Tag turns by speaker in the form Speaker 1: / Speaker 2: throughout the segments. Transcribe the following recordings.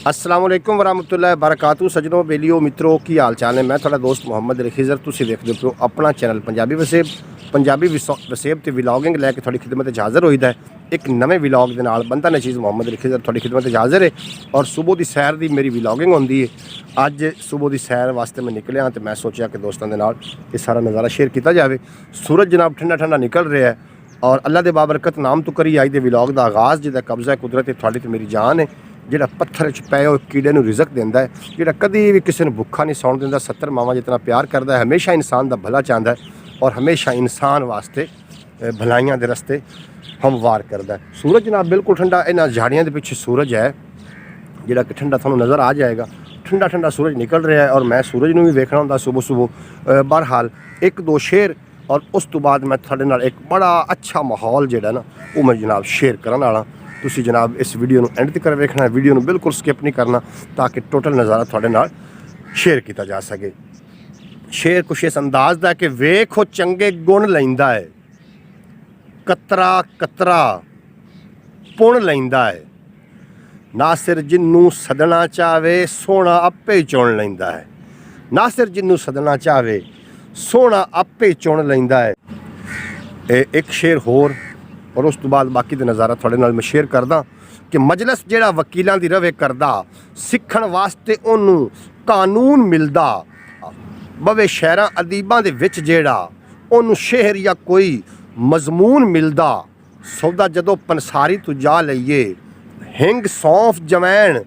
Speaker 1: अस्सलाम वालेकुम वरहमतुल्लाहि वबरकातुहू। सजनों बेलियो मित्रों की हाल चाल है। मैं थोड़ा दोस्त मुहम्मद अली खिजर, तुसीं देखदे हो अपना चैनल पंजाबी वसेब। पंजाबी वसेब ते व्लॉगिंग लैके थोड़ी खिदमत हाज़र होईदा है। एक नवे व्लॉग दे नाल बंदा नशीज़ मुहम्मद अली खिजर थोड़ी खिदमत हाज़र है। और सुबह की सैर की मेरी व्लॉगिंग होंदी है। अज सुबह की सैर वास्ते मैं निकलिया तो मैं सोचा कि दोस्तों के नाल ये सारा नज़ारा शेयर किया जाए। सूरज जनाब ठंडा ठंडा निकल रहा है और अल्लाह के बाबरकत नाम तो करी आई दे व्लॉग का आगाज़ जिहदा कब्जा कुदरत थोड़ी तो मेरी जान है। ਜਿਹੜਾ पत्थर च पे कीड़े ਨੂੰ रिजक देंदा है, ਜਿਹੜਾ कभी भी किसी ਨੂੰ भुखा नहीं सौण दिंदा, 70 मावां जितना प्यार करता है, हमेशा इंसान का भला चाहता है और हमेशा इंसान वास्ते भलाइयां के रस्ते हमवार करता है। सूरज जनाब बिल्कुल ठंडा, इन्हां झाड़ियां के पिछे सूरज है जिहड़ा कि ठंडा थानू नज़र आ जाएगा। ठंडा ठंडा सूरज निकल रहा है और मैं सूरज नूं भी वेखना हुंदा सुबह सुबह। बहरहाल एक दो शेर और उस तो बाद मैं थोड़े नाल एक बड़ा अच्छा माहौल जिहड़ा ना वो मैं जनाब शेयर करन वाला। तुसी जनाब इस वीडियो नूं एंड तक वेखना है, वीडियो नूं बिल्कुल स्किप नहीं करना ताकि टोटल नज़ारा थोड़े नाल शेयर किया जा सके। शेर कुछ इस अंदाज का कि वेखो चंगे गुण लैंदा है, कतरा कतरा पुण लैंदा है, नासिर जिन्नू सदना चाहे सोना आपे चुन लैंदा है। नासिर जिन्नू सदना चाहे सोना आपे चुन लैंदा है। एक शेर होर और उस तो बाद बाकी का नज़ारा थोड़े नाल मैं शेयर करदा कि मजलिस जिहड़ा वकीलों की रवे करदा, सीखण वास्ते उन्नू कानून मिलदा, बवे शहरां अदीबां दे विच जिहड़ा उन्नू शेर या कोई मजमून मिलदा। सौदा जदों पंसारी तो जा लईए, हिंग सौंफ जवैन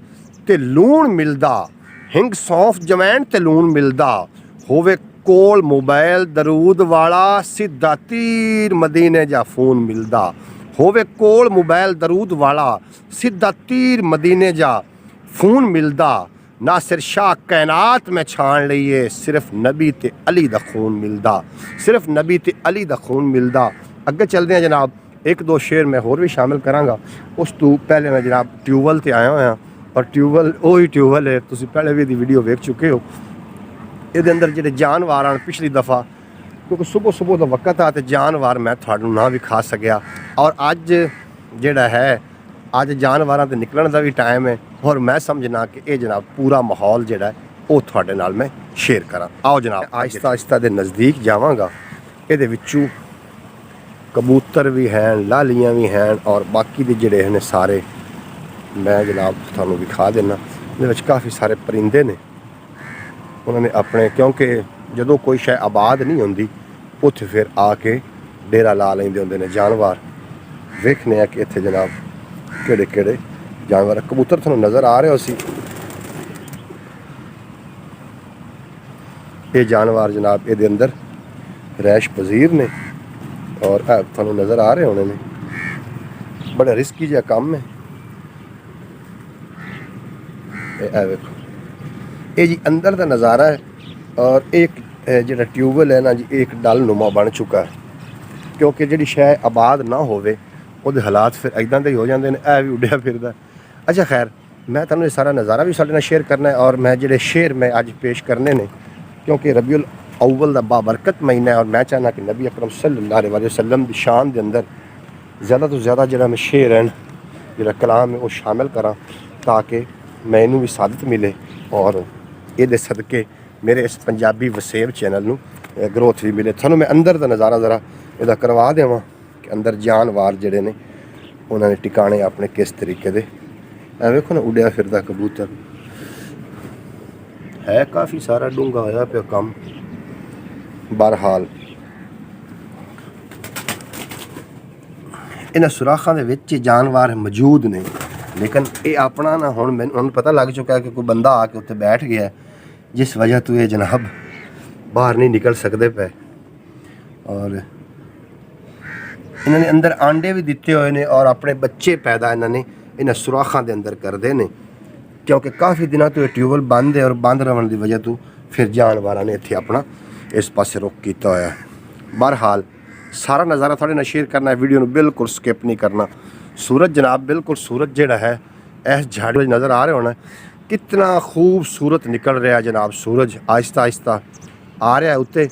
Speaker 1: ते लूण मिलदा, हिंग सौंफ जवैन ते लूण मिलदा। होवे कोल मोबाइल दरूद वाला, सीधा तीर मदीने जा फोन मिलदा। होवे कोल मोबाइल दरूद वाला, सीधा तीर मदीने जा फोन मिलदा। नासिर शाह कैनात में छान लईए, सिर्फ नबी ते अली दा खून मिलदा, सिर्फ नबी ते अली दा खून मिलदा। अगे चलते हैं जनाब, एक दो शेर मैं होर भी शामिल करांगा। उस तो पहले मैं जनाब ट्यूबवैल ते आया होया और ट्यूबवैल वही ट्यूबवैल है, तुसीं पहले भी वीडियो वेख चुके हो। ये अंदर जो जानवर आन पिछली दफ़ा क्योंकि सुबह सुबह का वक्त आ तो जानवर मैं थानू ना भी खा सकिया और अज जोड़ा है अज जानवरों के निकलने का भी टाइम है और मैं समझना कि ये जनाब पूरा माहौल जोड़ा है वो थोड़े नाल मैं शेयर करा। आओ जनाब आहिस्ता आहिस्ता के नज़दीक जावांगा। ये विचू कबूतर भी हैं, लालियाँ भी हैं और बाकी के जोड़े हैं सारे मैं जनाब थानू दिखा देना। ये काफ़ी सारे परिंदे ने, उन्होंने अपने क्योंकि जदों कोई शय आबाद नहीं होंगी उत्थे फिर आके डेरा ला लेंदे होंदे ने जानवर। वेखने कि इत्थे जनाब केड़े केड़े जानवर। कबूतर थानू नज़र आ रहे हो सी, ये जानवर जनाब ये अंदर रैश पजीर ने और थानू नज़र आ रहे होने ने। बड़ा रिस्की जिहा काम है। वेखो ये जी अंदर का नज़ारा है और एक जो ट्यूबवैल है ना जी एक डल नुमा बन चुका है क्योंकि जी शह आबाद ना होवे उहदे हालात फिर इदां दे ही हो जाते हैं। ऐ भी उड्डिया फिरदा। अच्छा खैर मैं तुहानूं ये सारा नज़ारा भी साडे नाल शेयर करना है और मैं जिहड़े शेर मैं अज पेश करने ने क्योंकि रबीउल अव्वल दा बाबरकत महीना है और मैं चाहना कि नबी अकरम सल्लल्लाहु अलैहि वसल्लम की शान के अंदर ज़्यादा तो ज़्यादा जिहड़ा मैं शेर है जिहड़ा कलाम है वो शामिल करा ताकि मैनू भी सादत मिले और ये सदके मेरे इस पंजाबी वसेब चैनल नूं ग्रोथ भी मिले। थानू मैं अंदर का नज़ारा ज़रा इहदा करवा देवां कि अंदर जानवर जिहड़े ने उन्होंने टिकाने अपने किस तरीके दे। वेखो ना उड्डिया फिरदा कबूतर है, काफ़ी सारा डूंगा होया पिया कम। बहरहाल इन्हां सुराखां दे विच जानवर मौजूद ने लेकिन ये अपना ना हुण मैनूं पता लग चुका है कि कोई बंदा आके उत्ते बैठ गया है जिस वजह तो ये जनाब बाहर नहीं निकल सकते पे। और इन्होंने अंदर आंडे भी दिते हुए ने और अपने बच्चे पैदा इन्होंने इन सुराखां के अंदर करते हैं क्योंकि काफ़ी दिनों तो ये ट्यूबवैल बंद है और बंद रहने की वजह तो फिर जानवर ने इत्थे अपना इस पासे रुख किया होया है। बहरहाल सारा नज़ारा थोड़े नाल शेयर करना है, वीडियो में बिल्कुल स्किप नहीं करना। सूरज जनाब बिल्कुल सूरज जिहड़ा है इस झाड़ी नज़र आ रहा होना कितना खूबसूरत निकल रहा है जनाब। सूरज आहिस्ता आहिस्ता आ रहा है उत्ते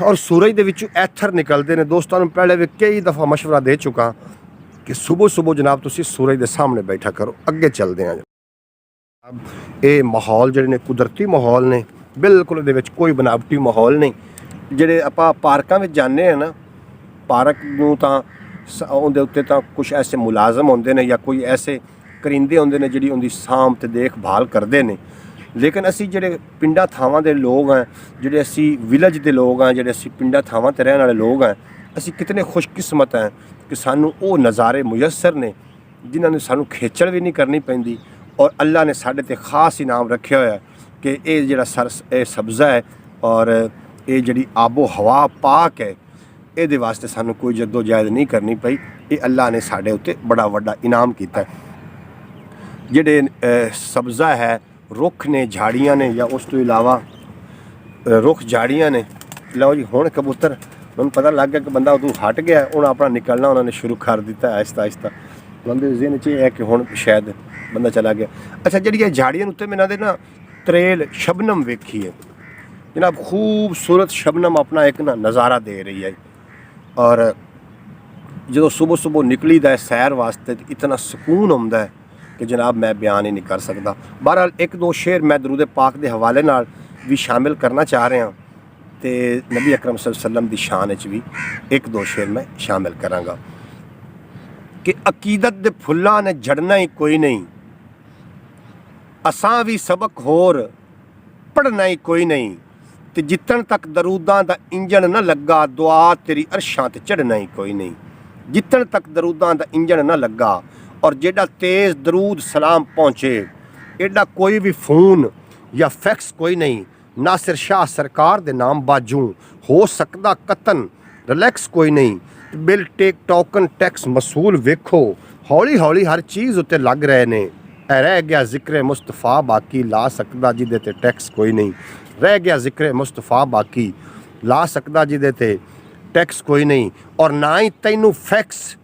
Speaker 1: और सूरज के विचों ऐथर निकलते हैं। दोस्तों ने पहले भी कई दफ़ा मशवरा दे चुका कि सुबह सुबह जनाब तुसीं सूरज के सामने बैठा करो। अगे चलते हैं। ਇਹ ਮਾਹੌਲ ਜਿਹੜੇ ਨੇ ਕੁਦਰਤੀ ਮਾਹੌਲ ਨੇ, ਬਿਲਕੁਲ ਇਹਦੇ ਵਿੱਚ ਕੋਈ ਬਨਾਵਟੀ ਮਾਹੌਲ ਨਹੀਂ। ਜਿਹੜੇ ਆਪਾਂ ਪਾਰਕਾਂ ਵਿੱਚ ਜਾਂਦੇ ਆ ਨਾ, ਪਾਰਕ ਨੂੰ ਤਾਂ ਉਹਦੇ ਉੱਤੇ ਤਾਂ ਕੁਝ ਐਸੇ ਮੁਲਾਜ਼ਮ ਹੁੰਦੇ ਨੇ ਜਾਂ ਕੋਈ ਐਸੇ ਕਰਿੰਦੇ ਹੁੰਦੇ ਨੇ ਜਿਹੜੀ ਉਹਦੀ ਸਾਂਭ ਤੇ ਦੇਖਭਾਲ ਕਰਦੇ ਨੇ। ਲੇਕਿਨ ਅਸੀਂ ਜਿਹੜੇ ਪਿੰਡਾਂ ਥਾਵਾਂ ਦੇ ਲੋਕ ਹਾਂ, ਜਿਹੜੇ ਅਸੀਂ ਵਿਲੇਜ ਦੇ ਲੋਕ ਹਾਂ, ਜਿਹੜੇ ਅਸੀਂ ਪਿੰਡਾਂ ਥਾਵਾਂ 'ਤੇ ਰਹਿਣ ਵਾਲੇ ਲੋਕ ਹਾਂ, ਅਸੀਂ ਕਿਤਨੇ ਖੁਸ਼ਕਿਸਮਤ ਹਾਂ ਕਿ ਸਾਨੂੰ ਉਹ ਨਜ਼ਾਰੇ ਮੁਯੱਸਰ ਨੇ ਜਿਨ੍ਹਾਂ ਨੂੰ ਸਾਨੂੰ ਖੇਚਲ ਵੀ ਨਹੀਂ ਕਰਨੀ ਪੈਂਦੀ। ਔਰ ਅੱਲਾ ਨੇ ਸਾਡੇ ਤੇ ਖਾਸ ਇਨਾਮ ਰੱਖਿਆ ਹੋਇਆ ਕਿ ਇਹ ਜਿਹੜਾ ਇਹ ਸਬਜ਼ਾ ਹੈ ਔਰ ਇਹ ਜਿਹੜੀ ਆਬੋ ਹਵਾ ਪਾਕ ਹੈ, ਇਹਦੇ ਵਾਸਤੇ ਸਾਨੂੰ ਕੋਈ ਜਦੋਜਹਿਦ ਨਹੀਂ ਕਰਨੀ ਪਈ। ਇਹ ਅੱਲਾ ਨੇ ਸਾਡੇ ਉੱਤੇ ਬੜਾ ਵੱਡਾ ਇਨਾਮ ਕੀਤਾ। ਜਿਹੜੇ ਸਬਜ਼ਾ ਹੈ, ਰੁੱਖ ਨੇ, ਝਾੜੀਆਂ ਨੇ, ਜਾਂ ਉਸ ਤੋਂ ਇਲਾਵਾ ਰੁੱਖ ਝਾੜੀਆਂ ਨੇ। ਲਓ ਜੀ, ਹੁਣ ਕਬੂਤਰ ਮੈਨੂੰ ਪਤਾ ਲੱਗ ਗਿਆ ਕਿ ਬੰਦਾ ਉਦੋਂ ਹਟ ਗਿਆ, ਹੁਣ ਆਪਣਾ ਨਿਕਲਣਾ ਉਹਨਾਂ ਨੇ ਸ਼ੁਰੂ ਕਰ ਦਿੱਤਾ ਆਹਿਸਤਾ ਆਹਿਸਤਾ। ਬੰਦੇ ਜ਼ਿਹਨ 'ਚ ਇਹ ਹੈ ਕਿ ਹੁਣ ਸ਼ਾਇਦ ਬੰਦਾ ਚਲਾ ਗਿਆ। ਅੱਛਾ, ਜਿਹੜੀਆਂ ਝਾੜੀਆਂ ਉੱਤੇ ਮੈਂ ਇਹਨਾਂ ਦੇ ਨਾ ਤਰੇਲ ਸ਼ਬਨਮ ਵੇਖੀ ਹੈ ਜਨਾਬ, ਖੂਬਸੂਰਤ ਸ਼ਬਨਮ ਆਪਣਾ ਇੱਕ ਨਾ ਨਜ਼ਾਰਾ ਦੇ ਰਹੀ ਹੈ। ਔਰ ਜਦੋਂ ਸੁਬਹ ਸੁਬਹ ਨਿਕਲੀ ਦਾ ਸੈਰ ਵਾਸਤੇ ਇਤਨਾ ਸਕੂਨ ਆਉਂਦਾ ਹੈ ਕਿ ਜਨਾਬ ਮੈਂ ਬਿਆਨ ਹੀ ਨਹੀਂ ਕਰ ਸਕਦਾ। ਬਹਰਹਾਲ ਇੱਕ ਦੋ ਸ਼ੇਰ ਮੈਂ ਦਰੂਦ ਪਾਕ ਦੇ ਹਵਾਲੇ ਨਾਲ ਵੀ ਸ਼ਾਮਿਲ ਕਰਨਾ ਚਾਹ ਰਿਹਾ ਤੇ ਨਬੀ ਅਕਰਮ ਸੱਲੱਲਾਹੁ अलैहि वसल्लम ਦੀ ਸ਼ਾਨ ਵਿੱਚ ਵੀ ਇੱਕ ਦੋ ਸ਼ੇਰ ਮੈਂ ਸ਼ਾਮਿਲ ਕਰਾਂਗਾ ਕਿ ਅਕੀਦਤ ਦੇ ਫੁੱਲਾਂ ਨੇ ਝੜਨਾ ਹੀ ਕੋਈ ਨਹੀਂ, ਅਸਾਂ ਵੀ ਸਬਕ ਹੋਰ ਪੜ੍ਹਨਾ ਹੀ ਕੋਈ ਨਹੀਂ, ਤੇ ਜਿੱਤਣ ਤੱਕ ਦਰੂਦਾਂ ਦਾ ਇੰਜਣ ਨਾ ਲੱਗਾ, ਦੁਆ ਤੇਰੀ ਅਰਸ਼ਾਂ ਤੇ ਚੜ੍ਹਨਾ ਹੀ ਕੋਈ ਨਹੀਂ। ਜਿੱਤਣ ਤੱਕ ਦਰੂਦਾਂ ਦਾ ਇੰਜਣ ਨਾ ਲੱਗਾ ਔਰ ਜਿਹੜਾ ਤੇਜ਼ ਦਰੂਦ ਸਲਾਮ ਪਹੁੰਚੇ, ਐਡਾ ਕੋਈ ਵੀ ਫੋਨ ਜਾਂ ਫੈਕਸ ਕੋਈ ਨਹੀਂ। ਨਾਸਿਰ ਸ਼ਾਹ ਸਰਕਾਰ ਦੇ ਨਾਮ ਬਾਜੂ ਹੋ ਸਕਦਾ ਕਤਨ, ਰਿਲੈਕਸ ਕੋਈ ਨਹੀਂ। ਬਿਲ ਟੇਕ ਟੋਕਨ ਟੈਕਸ ਮਸੂਲ ਵੇਖੋ, ਹੌਲੀ ਹੌਲੀ ਹਰ ਚੀਜ਼ ਉੱਤੇ ਲੱਗ ਰਹੇ ਨੇ। ਰਹਿ ਗਿਆ ਜ਼ਿਕਰ ਮੁਸਤਫਾ ਬਾਕੀ, ਲਾ ਸਕਦਾ ਜਿਹਦੇ ਤੇ ਟੈਕਸ ਕੋਈ ਨਹੀਂ। ਰਹਿ ਗਿਆ ਜ਼ਿਕਰ ਮੁਸਤਫਾ ਬਾਕੀ, ਲਾ ਸਕਦਾ ਜਿਹਦੇ ਤੇ ਟੈਕਸ ਕੋਈ ਨਹੀਂ। ਔਰ ਨਾ ਹੀ ਤੈਨੂੰ ਫੈਕਸ,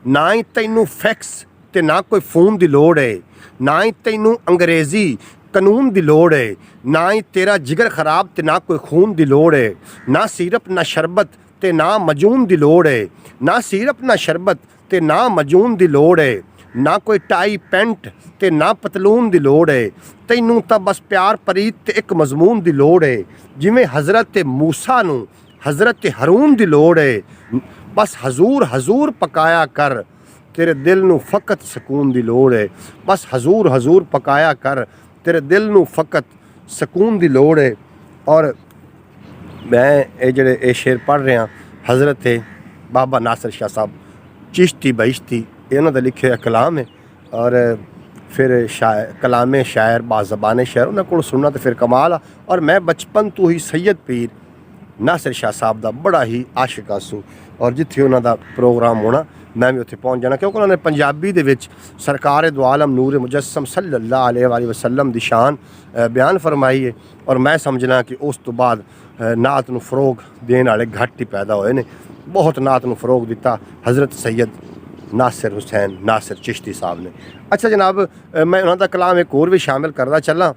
Speaker 1: ਨਾ ਹੀ ਤੈਨੂੰ ਫੈਕਸ ਤੇ ਨਾ ਕੋਈ ਫੋਨ ਦੀ ਲੋੜ ਹੈ, ਨਾ ਹੀ ਤੈਨੂੰ ਅੰਗਰੇਜ਼ੀ ਕਾਨੂੰਨ ਦੀ ਲੋੜ ਹੈ, ਨਾ ਹੀ ਤੇਰਾ ਜਿਗਰ ਖਰਾਬ ਤੇ ਨਾ ਕੋਈ ਖੂਨ ਦੀ ਲੋੜ ਹੈ। ਨਾ ਸਿਰਪ ਨਾ ਸ਼ਰਬਤ ਤੇ ਨਾ ਮਜੂਨ ਦੀ ਲੋੜ ਹੈ, ਨਾ ਸਿਰਪ ਨਾ ਸ਼ਰਬਤ ਤੇ ਨਾ ਮਜੂਨ ਦੀ ਲੋੜ ਹੈ। ਨਾ ਕੋਈ ਟਾਈ ਪੈਂਟ ਤੇ ਨਾ ਪਤਲੂਨ ਦੀ ਲੋੜ ਹੈ। ਤੈਨੂੰ ਤਾਂ ਬਸ ਪਿਆਰ ਪ੍ਰੀਤ ਤੇ ਇੱਕ ਮਜ਼ਮੂਨ ਦੀ ਲੋੜ ਹੈ। ਜਿਵੇਂ ਹਜ਼ਰਤ ਮੂਸਾ ਨੂੰ ਹਜ਼ਰਤ ਹरून ਦੀ ਲੋੜ ਹੈ। ਬਸ ਹਜ਼ੂਰ ਹਜ਼ੂਰ ਪਕਾਇਆ ਕਰ, ਤੇਰੇ ਦਿਲ ਨੂੰ ਫਕਤ ਸਕੂਨ ਦੀ ਲੋੜ ਹੈ। ਬਸ ਹਜ਼ੂਰ ਹਜ਼ੂਰ ਪਕਾਇਆ ਕਰ, ਤੇਰੇ ਦਿਲ ਨੂੰ ਫਕਤ ਸਕੂਨ ਦੀ ਲੋੜ ਹੈ। ਔਰ ਮੈਂ ਇਹ ਜਿਹੜੇ ਇਹ ਸ਼ੇਰ ਪੜ੍ਹ ਰਿਹਾ ਹਜ਼ਰਤ ਬਾਬਾ ਨਾਸਿਰ ਸ਼ਾਹ ਸਾਹਿਬ चिश्ती बहिश्ती इन्हों का लिखे हुआ कलाम है। और फिर कलाम शायर बाज़बान शायर उन्होंने को सुनना तो फिर कमाल आ। और मैं बचपन तो ही सैयद पीर नासिर शाह साहब का बड़ा ही आशिक आसूँ और जिथे उन्होंने प्रोग्राम होना मैं भी उत्थे पहुँच जाना, क्योंकि उन्होंने पंजाबी दे विच सरकार दो आलम नूर मुजस्सम सल्लल्लाहु अलैहि वसल्लम दी शान बयान फरमाई है। और मैं समझना कि उस तो बाद नात नूं फरोग देने वाले घट ही पैदा होए ने। बहुत नात नूं फरोग दिता हज़रत सैयद नासिर हुसैन नासिर चिश्ती साहब ने। अच्छा जनाब, मैं उन्हों का कलाम एक होर भी शामिल करदा चला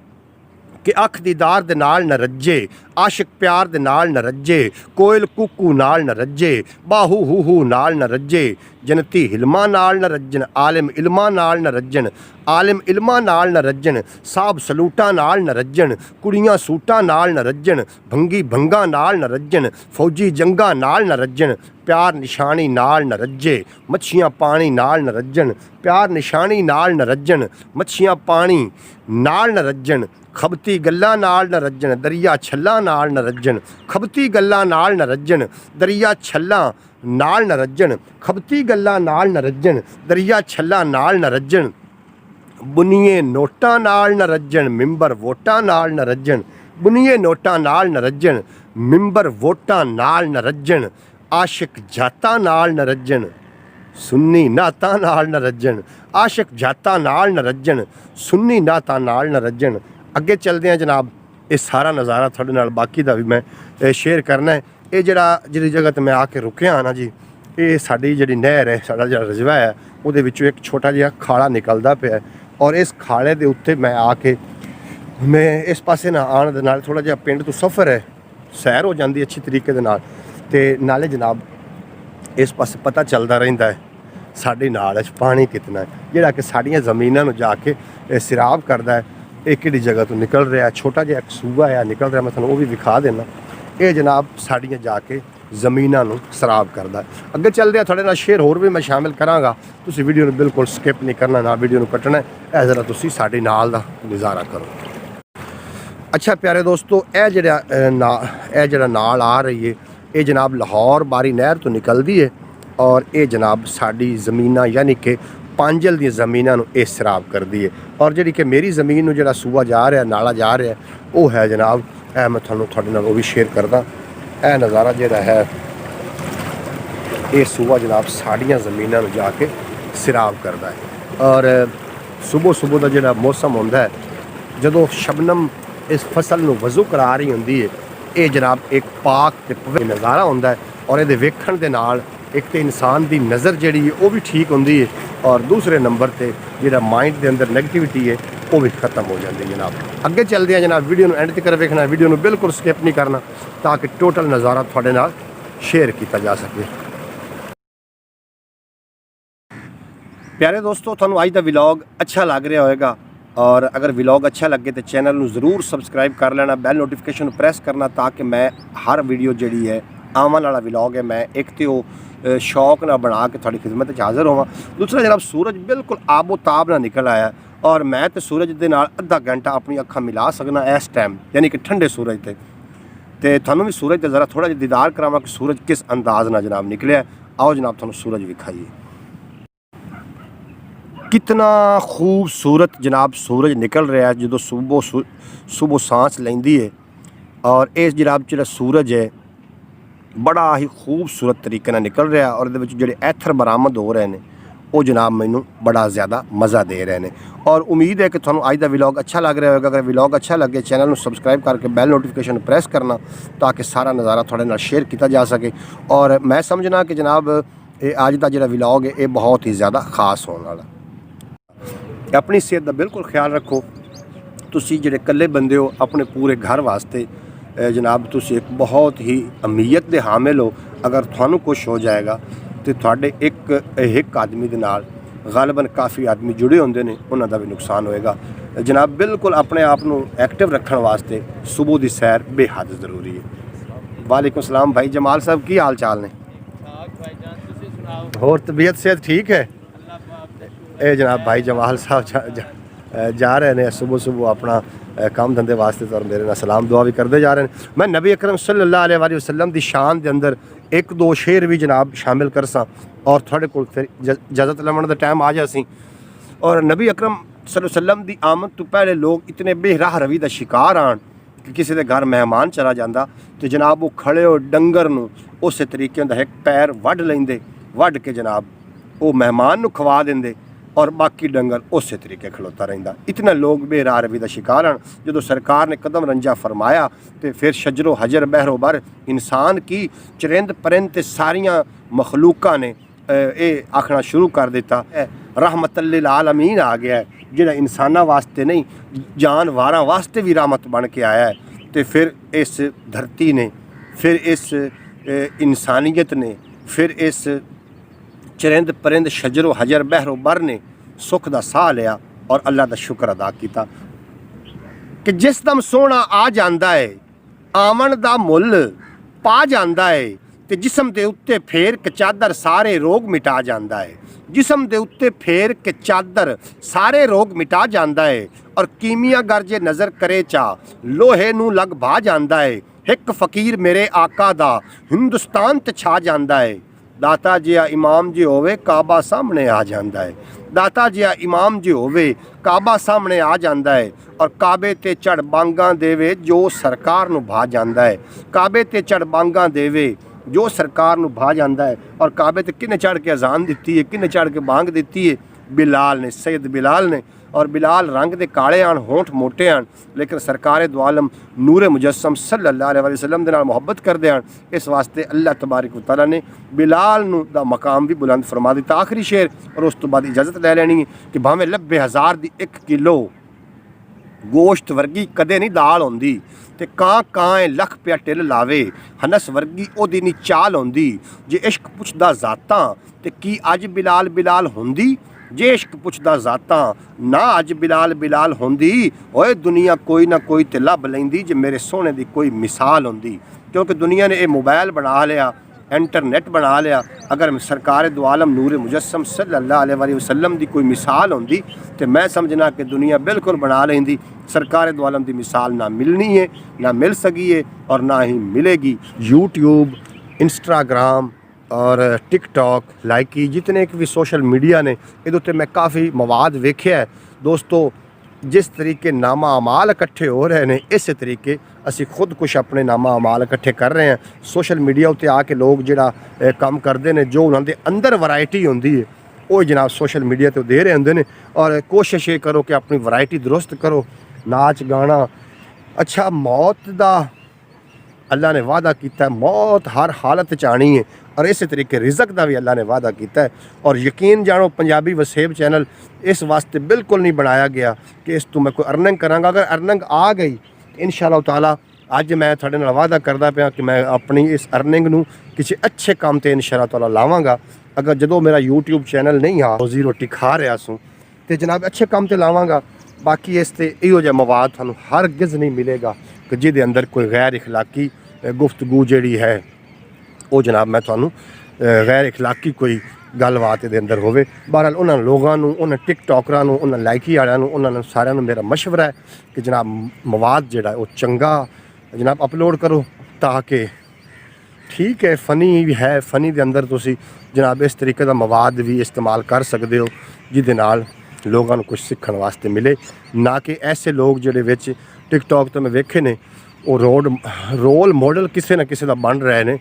Speaker 1: कि अख दीदार दे नाल न रज्जे, आशिक प्यार दे नाल न रज्जे, कोयल कुकू नाल न रज्जे, बाहू हू नाल न रज्जे, जनती हिलमा नाल न रज्जन, आलिम इल्मा नाल न रज्जन, आलिम इल्मा नाल न रज्जन, साहब सलूटा नाल न रज्जन, कुड़ियां सूटा नाल न रज्जन, भंगी भंगा नाल न रज्जन, फौजी जंगा नाल न रज्जन, प्यार निशानी नाल न रज्जे, मच्छियां पानी नाल न रज्जन, प्यार निशानी नाल न रज्जन, मच्छियां पानी नाल न रज्जन, खबती गल्लां नाल न रज्जन, दरिया छल्लां नाल न रज्जन, खबती गल्लां नाल न रज्जन, दरिया छल्लां नाल न रज्जन, खबती गल्लां नाल न रज्जन, दरिया छल्लां नाल न रज्जन, बुनिए नोटां नाल न रज्जन, मिंबर वोटां नाल न रज्जन, बुनिए नोटां नाल न रज्जन, मिंबर वोटां नाल न रज्जन, आशिक जातां नाल न रज्जन, सुन्नी नातां नाल न रज्जन, आशिक जातां नाल न रज्जन, सुन्नी नातां नाल न रज्जन। अगे चलते हैं जनाब, ये सारा नज़ारा थोड़े नाल बाकी का भी मैं शेयर करना है। ये जिहड़ी जगह ते मैं आके रुकिया ना जी, ये साडी जिहड़ी नहर है, साडा जिहड़ा रजवा है, उहदे विचों एक छोटा जिहा खाड़ा निकलदा पिया। और इस खाड़े दे उत्ते मैं आके मैं इस पासे ना आने दे नाल थोड़ा जिहा पिंड तो सफ़र है, सैर हो जाती अच्छी तरीके दे नाल, ते नाले जनाब इस पासे पता चलता रहिंदा है साड़ी नाल पानी कितना है जिहड़ा कि साड़ियां ज़मीनां नूं जाके सिराब करदा है। ये किहड़ी जगह तो निकल रहा है, छोटा जिहा एक सूआ है निकल रहा, मैं तुहानूं वो भी विखा देना। ये जनाब साड़ियां जाके ज़मीनां नूं सराब करदा है। अगे चलदे थोड़े नाल शेर होर भी मैं शामिल करांगा, तुसीं वीडियो नूं बिल्कुल स्किप नहीं करना, ना वीडियो नूं कटना है। जरा तुसीं साडी नाल दा नज़ारा करो। अच्छा प्यारे दोस्तों, यह जिहड़ा नाल आ रही है ये जनाब लाहौर बारी नहर तो निकलती है और ये जनाब साड़ी ज़मीनां यानी कि पांजल दी ज़मीनां नूं ये सराब करती है। और जिहड़ी कि मेरी ज़मीन नूं जिहड़ा सूआ जा रहा नाला जा रहा है वो है जनाब मैं तुहानूं तुहाडे नाल वो भी शेयर करदा। यह नज़ारा जिहड़ा है ये सूआ जनाब साड़ियां ज़मीनां नूं जाके सराब करता है। और सुबह सुबह का जिहड़ा मौसम होंदा है जदों शबनम इस फसल नूं वज़ू करा रही होंदी है, ये जनाब एक पाक ते पवित्र नज़ारा होंदा है। और ये वेखण दे नाल एक तो इंसान की नज़र जी है वो भी ठीक होंदी है और दूसरे नंबर पर जो माइंड के अंदर नैगेटिविटी है वो भी खत्म हो जाती है। जनाब अगे चलते हैं जनाब, वीडियो एंड तक वेखना, वीडियो बिल्कुल स्किप नहीं करना ताकि टोटल नज़ारा थोड़े नाल शेयर किया जा सके। प्यारे दोस्तों, थानू अज का विलॉग अच्छा लग रहा होगा और अगर विलॉग अच्छा लगे तो चैनल में ज़रूर सबसक्राइब कर लेना, बैल नोटिफिकेशन प्रेस करना ताकि मैं हर वीडियो जी है आवन वाला विलॉग है मैं एक तो शौक ना बना के थोड़ी खिदमत हाज़र होवां। दूसरा जनाब सूरज बिल्कुल आबो ताब ना निकल आया और मैं तो सूरज के नाल अद्धा घंटा अपनी अखां मिला सकना इस टाइम यानी कि ठंडे सूरज ते थानू भी सूरज का ज़रा थोड़ा जिहा दीदार करावां कि सूरज किस अंदाज ना जनाब निकलिया। आओ जनाब थानू सूरज विखाइए, कितना खूबसूरत जनाब सूरज निकल रहा है जो सुबह सांस लेंदी है। और इस जनाब जो सूरज है बड़ा ही खूबसूरत तरीके नाल निकल रहा है और ये जोड़े एथर बरामद हो रहे हैं वो जनाब मैनू बड़ा ज़्यादा मज़ा दे रहे हैं। और उम्मीद है कि थानू अज का विलॉग अच्छा लग रहा होगा। अगर विलॉग अच्छा लगे चैनल में सबसक्राइब करके बैल नोटिफिकेशन प्रेस करना ताकि सारा नज़ारा थोड़े नाल शेयर किया जा सके। और मैं समझना कि जनाब ये अज का जो विलॉग है ये बहुत ही ज़्यादा खास होने वाला। अपनी सेहत का बिल्कुल ख्याल रखो, तुसी जिहड़े कल्ले बंदे हो अपने पूरे घर वास्ते जनाब तुसी एक बहुत ही अहमियत दे हामिल हो। अगर थानू कुछ हो जाएगा तो थोड़े एक आदमी दे नाल गालबन काफ़ी आदमी जुड़े होंदे ने, उन्हां दा भी नुकसान होएगा। जनाब बिल्कुल अपने आप नू एक्टिव रखने वास्ते सुबह की सैर बेहद ज़रूरी है। वालेकुम सलाम भाई जमाल साहब, की हाल चाल ने? होर तबीयत सेहत ठीक है? ये जनाब भाई जमाल साहब जा रहे हैं सुबह सुबह अपना काम धंधे वास्ते तो मेरे नाल सलाम दुआ भी करते जा रहे हैं। मैं नबी अकरम सल्लल्लाहु अलैहि वसल्लम की शान के अंदर एक दो शेर भी जनाब शामिल कर सा और थोड़े को फिर इजाज़त लवन का टाइम आ जासी। और नबी अकरम सल्लल्लाहु अलैहि वसल्लम की आमद तो पहले लोग इतने बेराह रवी का शिकार आन कि किसी के घर मेहमान चला जाता तो जनाब वो खड़े हो डंगर नूं उस तरीके का एक पैर वढ़ लेंदे, वढ़ के जनाब वो मेहमान नूं खवा देंदे और बाकी डंगर उस तरीके खलोता रहिंदा। इतना लोग बेराह रवी का शिकार हैं। जो सरकार ने कदम रंजा फरमाया तो फिर शजरो हजर बहरो बर इंसान की चरिंद परिंद ते सारियां मखलूका ने ये आखना शुरू कर दिता है रहमतुल लिल आलमीन आ गया है, जिहड़ा इंसाना वास्ते नहीं जानवरां वास्ते भी रहमत बन के आया है। तो फिर इस धरती ने, फिर इस इंसानियत ने, फिर इस चरिंद परिंद शजरो हजर बहरो बर ने सुख का साह लिया और अल्लाह का शुक्र अदा किया कि जिस दम सोना आ जाता है आमन का मुल पा जाता है तो जिसम के उत्ते फेर के चादर सारे रोग मिटा जाता है। जिसम के उत्ते फेर के चादर सारे रोग मिटा जाता है और कीमिया गरजे नज़र करे चा लोहे नू लग भा जाता है। एक फकीर मेरे आका दा हिंदुस्तान ते छा जाता है। दाता जिया इमाम जी होवे काबा सामने आ जाता है। दाता जिया इमाम जी होवे काबा सामने आ जाता है और काबे ते चढ़ बांगा देवे जो सरकार नू भा जाता है। काबे ते चढ़ बांगा देवे जो सरकार नू भा जाता है। और काबे ते किने चढ़ के अजान दी है, किने चढ़ के बांग दी है? बिलाल ने, सैयद बिलाल ने। और बिलाल रंग दे काले आन, होंठ मोटे आन, लेकिन सरकार दो आलम नूरे मुजस्सम सल्लल्लाहु अलैहि वसल्लम दे नाल मुहब्बत करदे आन। इस वास्ते अल्लाह तबारक व तआला ने बिलाल नू दा मकाम भी बुलंद फरमा दिता। आखिरी शेर और उस तो बाद इजाज़त ले लैनी कि भावें 90,000 दी 1 किलो ਗੋਸ਼ਤ ਵਰਗੀ ਕਦੇ ਨਹੀਂ ਦਾਲ ਹੁੰਦੀ ਤੇ ਕਾਂ ਲੱਖ ਪਿਆ ਟਿਲ ਲਾਵੇ, ਹਨਸ ਵਰਗੀ ਉਹਦੀ ਨੀ ਚਾਲ ਹੁੰਦੀ। ਜੇ ਇਸ਼ਕ ਪੁੱਛਦਾ ਜ਼ਾਤਾਂ ਤੇ ਕੀ ਅੱਜ ਬਿਲਾਲ ਹੁੰਦੀ, ਜੇ ਇਸ਼ਕ ਪੁੱਛਦਾ ਜ਼ਾਤਾਂ ਨਾ ਅੱਜ ਬਿਲਾਲ ਹੁੰਦੀ। ਓਏ ਦੁਨੀਆ ਕੋਈ ਨਾ ਕੋਈ ਤੇ ਲੱਭ ਲੈਂਦੀ, ਜੇ ਮੇਰੇ ਸੋਹਣੇ ਦੀ ਕੋਈ ਮਿਸਾਲ ਹੁੰਦੀ। ਕਿਉਂਕਿ ਦੁਨੀਆ ਨੇ ਇਹ ਮੋਬਾਈਲ ਬਣਾ ਲਿਆ, इंटरनेट बना लिया। अगर सरकार दो आलम नूर मुजस्सम सल्लल्लाहु अलैहि वसल्लम की कोई मिसाल होंदी तो मैं समझना कि दुनिया बिल्कुल बना लेंदी। सरकार दो आलम की मिसाल ना मिलनी है, ना मिल सकी है और ना ही मिलेगी। यूट्यूब, इंस्टाग्राम और टिकटॉक लाइकी जितने भी सोशल मीडिया ने इहदे उत्ते मैं काफ़ी मवाद वेख्या है दोस्तों। जिस तरीके नामा अमाल इकट्ठे हो रहे हैं, इस तरीके असी खुद कुछ अपने नामा अमाल इकट्ठे कर रहे हैं। सोशल मीडिया उत्ते आके लोग जिहड़ा काम करते हैं, जो उन्होंने अंदर वैरायटी होंदी है वो जनाब सोशल मीडिया तो दे रहे होंगे ने। और कोशिश ये करो कि अपनी वैरायटी दुरुस्त करो, नाच गाना। अच्छा, मौत का अल्लाह ने वादा किया है, मौत हर हालत च आनी है और इस तरीके रिजक का भी अल्लाह ने वादा किया है। और यकीन जानो पंजाबी वसेब चैनल इस वास्ते बिल्कुल नहीं बनाया गया कि इस तो मैं कोई अर्निंग करांगा। अगर अर्निंग आ गई इंशाअल्लाह ताला अज मैं थोड़े नाल वादा करदा पिया कि मैं अपनी इस अर्निंग नूं किसी अच्छे काम ते इंशाअल्लाह ताला लावांगा। अगर जदों मेरा यूट्यूब चैनल नहीं आ रोजी रोटी खा रहा सूँ तो जनाब अच्छे काम ते लावांगा। बाकी इस ते इहो जिहा मवाद तुहानूं हरगिज़ नहीं मिलेगा कि जिहदे अंदर कोई गैर इखलाकी गुफ्तगू जिहड़ी है वो जनाब मैं तुहानूं गैर इखलाकी कोई गलबात दे अंदर होवे। बहरहाल उन्होंने लोगों नूं, उन्होंने टिकटॉकरां नूं, उन्होंने लाइकी वालियां नूं, उन्होंने सारिਆਂ ਨੂੰ मेरा मशवरा है कि जनाब मवाद जिहड़ा वो चंगा जनाब अपलोड करो ताकि ठीक है फनी भी है, फनी के अंदर तुसी जनाब इस तरीके का मवाद भी इस्तेमाल कर सकते हो जिहदे नाल लोगों को कुछ सीखण वास्ते मिले। ना कि ऐसे लोग जिहड़े विच टिकटॉक तो मैं वेखे ने वो रोल मॉडल किसी ना किसी का बन रहे हैं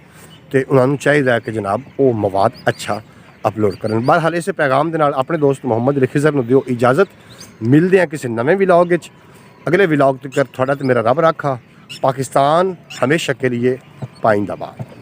Speaker 1: तो उन्होंने चाहिए कि जनाब वो मवाद अच्छा अपलोड करें। बहरहाल इस पैगाम के नाल अपने दोस्त मुहम्मद खिजर नूं दिओ इजाज़त। मिलते हैं किसी नवे विलॉग विच। अगले विलॉग तक थोड़ा तो मेरा रब रखा। पाकिस्तान हमेशा के लिए पाइंदाबाद।